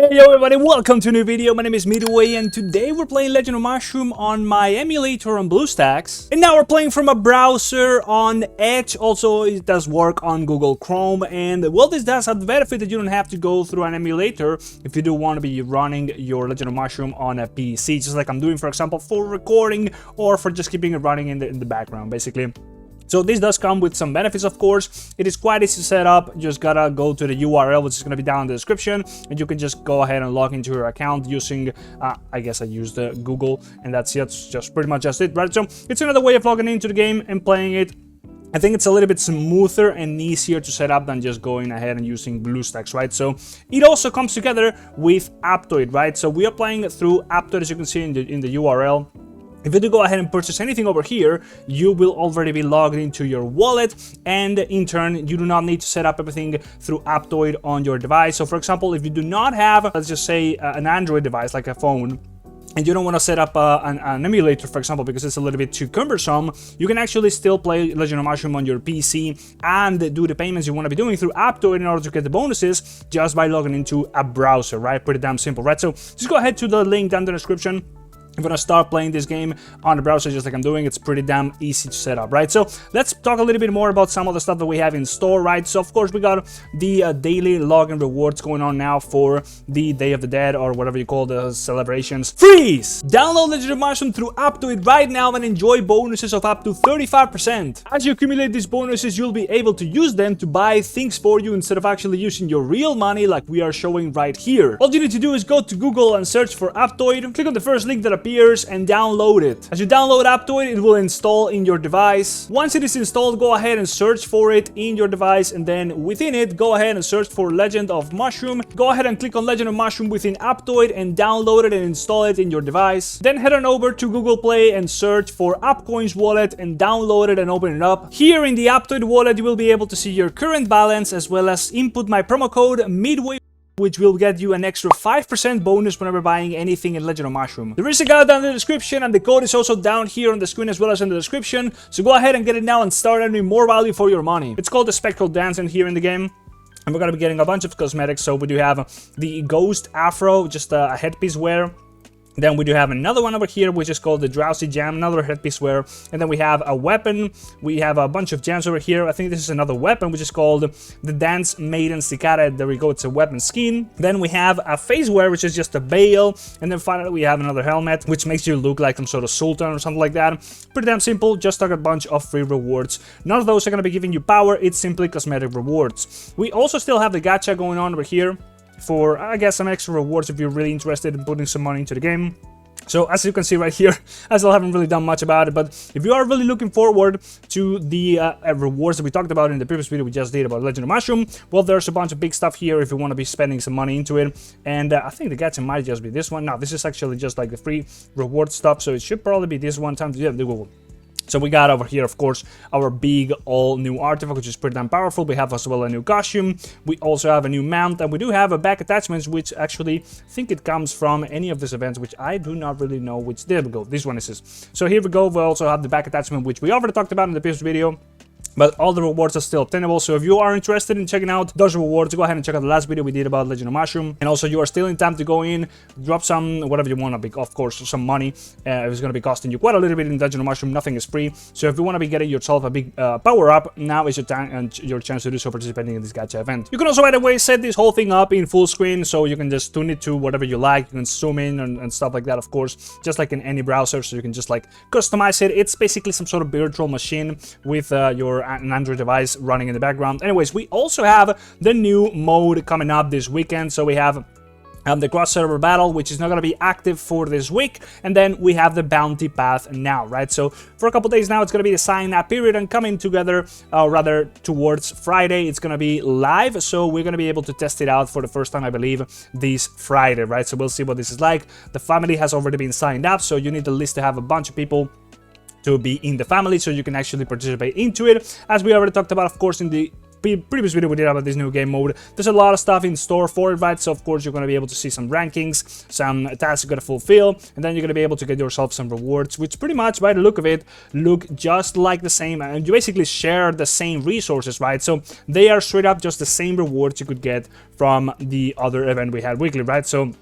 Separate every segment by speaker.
Speaker 1: Hey yo everybody, welcome to a new video. My name is Midway and today we're playing Legend of Mushroom on my emulator on BlueStacks. And now we're playing from a browser on Edge. Also, it does work on Google Chrome. And well, this does have the benefit that you don't have to go through an emulator if you do want to be running your Legend of Mushroom on a PC. Just like I'm doing, for example, for recording or for just keeping it running in the background, basically. So this does come with some benefits, of course. It is quite easy to set up. You just gotta go to the URL, which is gonna be down in the description, and you can just go ahead and log into your account using, I guess I used Google, and that's it. It's just pretty much just it, right? So it's another way of logging into the game and playing it. I think it's a little bit smoother and easier to set up than just going ahead and using BlueStacks, right? So it also comes together with Aptoide, right? So we are playing through Aptoide, as you can see in the URL. If you do go ahead and purchase anything over here, you will already be logged into your wallet, and in turn, you do not need to set up everything through Aptoide on your device. So for example, if you do not have, let's just say, an Android device like a phone, and you don't want to set up an emulator, for example, because it's a little bit too cumbersome, you can actually still play Legend of Mushroom on your PC and do the payments you want to be doing through Aptoide in order to get the bonuses just by logging into a browser, right? Pretty damn simple, right? So just go ahead to the link down in the description. If you want to start playing this game on the browser just like I'm doing, it's pretty damn easy to set up, right? So let's talk a little bit more about some of the stuff that we have in store, right? So of course we got the daily login rewards going on now for the Day of the Dead, or whatever you call the celebrations. Freeze! Download Legend of Mushroom through Aptoide right now and enjoy bonuses of up to 35%. As you accumulate these bonuses, you'll be able to use them to buy things for you instead of actually using your real money like we are showing right here. All you need to do is go to Google and search for Aptoide, click on the first link that appears and download it. As you download Aptoide, it will install in your device. Once it is installed, go ahead and search for it in your device, and then within it, go ahead and search for Legend of Mushroom. Go ahead and click on Legend of Mushroom within Aptoide and download it and install it in your device. Then head on over to Google Play and search for AppCoins wallet and download it and open it up. Here in the Aptoide wallet, you will be able to see your current balance as well as input my promo code Midway, which will get you an extra 5% bonus whenever buying anything in Legend of Mushroom. There is a guide down in the description, and the code is also down here on the screen as well as in the description, so go ahead and get it now and start earning more value for your money. It's called the Spectral Dance in here in the game, and we're gonna be getting a bunch of cosmetics. So we do have the Ghost Afro, just a headpiece wear. Then we do have another one over here, which is called the Drowsy Jam, another headpiece wear. And then we have a weapon. We have a bunch of gems over here. I think this is another weapon, which is called the Dance Maiden Cicada. There we go, it's a weapon skin. Then we have a face wear, which is just a veil. And then finally we have another helmet, which makes you look like some sort of sultan or something like that. Pretty damn simple, just like a bunch of free rewards. None of those are going to be giving you power, it's simply cosmetic rewards. We also still have the gacha going on over here for, I guess, some extra rewards if you're really interested in putting some money into the game. So as you can see right here, I still haven't really done much about it, but if you are really looking forward to the rewards that we talked about in the previous video we just did about Legend of Mushroom, well, there's a bunch of big stuff here if you want to be spending some money into it. And I think the gacha might just be this one. No, this is actually just like the free reward stuff, so it should probably be this one time. Yeah, the Google. So we got over here, of course, our big all-new artifact, which is pretty damn powerful. We have as well a new costume. We also have a new mount, and we do have a back attachments, which actually I think it comes from any of these events, which I do not really know which. There we go. This one is. So here we go. We also have the back attachment, which we already talked about in the previous video. But all the rewards are still obtainable, so if you are interested in checking out those rewards, go ahead and check out the last video we did about Legend of Mushroom. And also, you are still in time to go in, drop some, whatever you want to be, of course, some money. It's going to be costing you quite a little bit in Legend of Mushroom, nothing is free. So if you want to be getting yourself a big power-up, now is your time and your chance to do so participating in this gacha event. You can also, by the way, set this whole thing up in full screen, so you can just tune it to whatever you like. You can zoom in and stuff like that, of course, just like in any browser, so you can just like customize it. It's basically some sort of virtual machine with an Android device running in the background. Anyways, we also have the new mode coming up this weekend. So we have the cross-server battle, which is not going to be active for this week, and then we have the bounty path now, right? So for a couple days now, it's going to be the sign-up period, and coming together, rather towards Friday, it's going to be live, so we're going to be able to test it out for the first time, I believe, this Friday, right? So we'll see what this is like. The family has already been signed up, so you need the list to have a bunch of people to be in the family so you can actually participate into it. As we already talked about, of course, in the previous video we did about this new game mode. There's a lot of stuff in store for it, right? So of course you're going to be able to see some rankings, some tasks you're going to fulfill, and then you're going to be able to get yourself some rewards, which pretty much, by the look of it, look just like the same, and you basically share the same resources, right? So they are straight up just the same rewards you could get from the other event we had weekly, right? So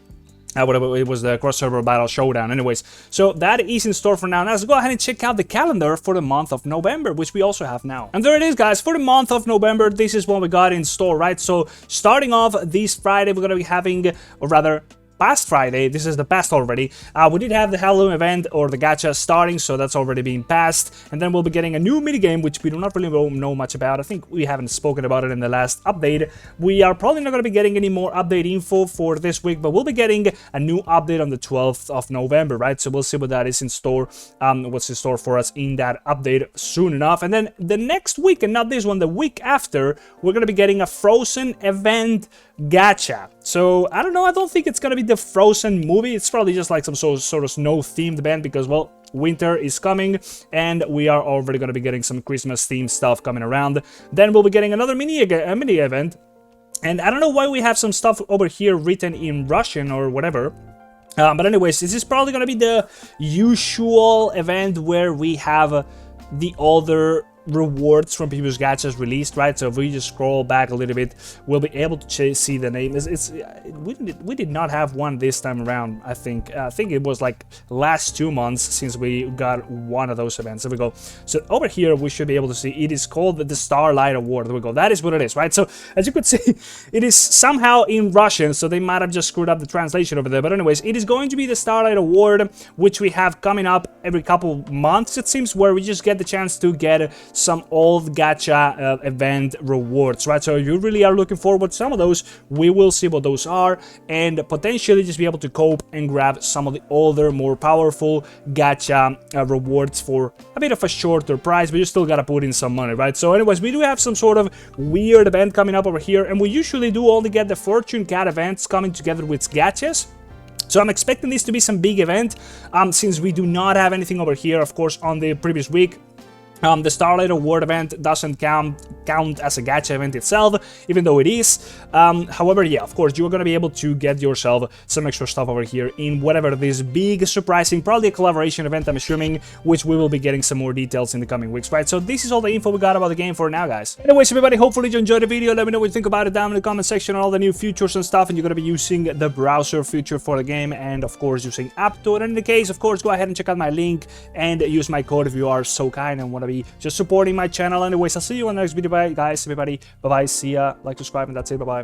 Speaker 1: whatever, it was the cross-server battle showdown. Anyways, so that is in store for now. Now let's go ahead and check out the calendar for the month of November, which we also have now. And there it is, guys. For the month of November, this is what we got in store, right? So starting off this Friday, we're going to be having, or rather, past Friday, this is the past already, we did have the Halloween event, or the gacha, starting, so that's already been passed, and then we'll be getting a new minigame, which we do not really know much about. I think we haven't spoken about it in the last update. We are probably not going to be getting any more update info for this week, but we'll be getting a new update on the 12th of November, right? So we'll see what that is in store, what's in store for us in that update soon enough. And then the next week, and not this one, the week after, we're going to be getting a Frozen event gacha. So I don't know, I don't think it's gonna be the Frozen movie. It's probably just like some sort of snow themed event, because, well, winter is coming and we are already gonna be getting some Christmas themed stuff coming around. Then we'll be getting another mini event, and I don't know why we have some stuff over here written in Russian or whatever. But anyways, this is probably gonna be the usual event where we have the other rewards from previous gachas released, right? So if we just scroll back a little bit, we'll be able to see the name. We did not have one this time around. I think it was like last 2 months since we got one of those events. There we go. So over here we should be able to see it is called the Starlight Award. There we go. That is what it is, right? So as you could see, it is somehow in Russian, so they might have just screwed up the translation over there. But anyways, it is going to be the Starlight Award, which we have coming up every couple months, it seems, where we just get the chance to get some old gacha event rewards, right? So if you really are looking forward to some of those, we will see what those are, and potentially just be able to cope and grab some of the older, more powerful gacha rewards for a bit of a shorter price, but you still gotta put in some money, right? So anyways, we do have some sort of weird event coming up over here, and we usually do only get the Fortune Cat events coming together with gachas. So I'm expecting this to be some big event, since we do not have anything over here, of course, on the previous week. The Starlight Award event doesn't count as a gacha event itself, even though it is. However, yeah, of course, you're going to be able to get yourself some extra stuff over here in whatever this big, surprising, probably a collaboration event, I'm assuming, which we will be getting some more details in the coming weeks, right? So this is all the info we got about the game for now, guys. Anyways, everybody, hopefully you enjoyed the video. Let me know what you think about it down in the comment section on all the new features and stuff, and you're going to be using the browser feature for the game, and of course using Aptoide. And in the case, of course, go ahead and check out my link and use my code if you are so kind and want to be just supporting my channel. Anyways, I'll see you on the next video. Bye, guys, everybody. Bye-bye. See ya. Like, subscribe, and that's it. Bye-bye.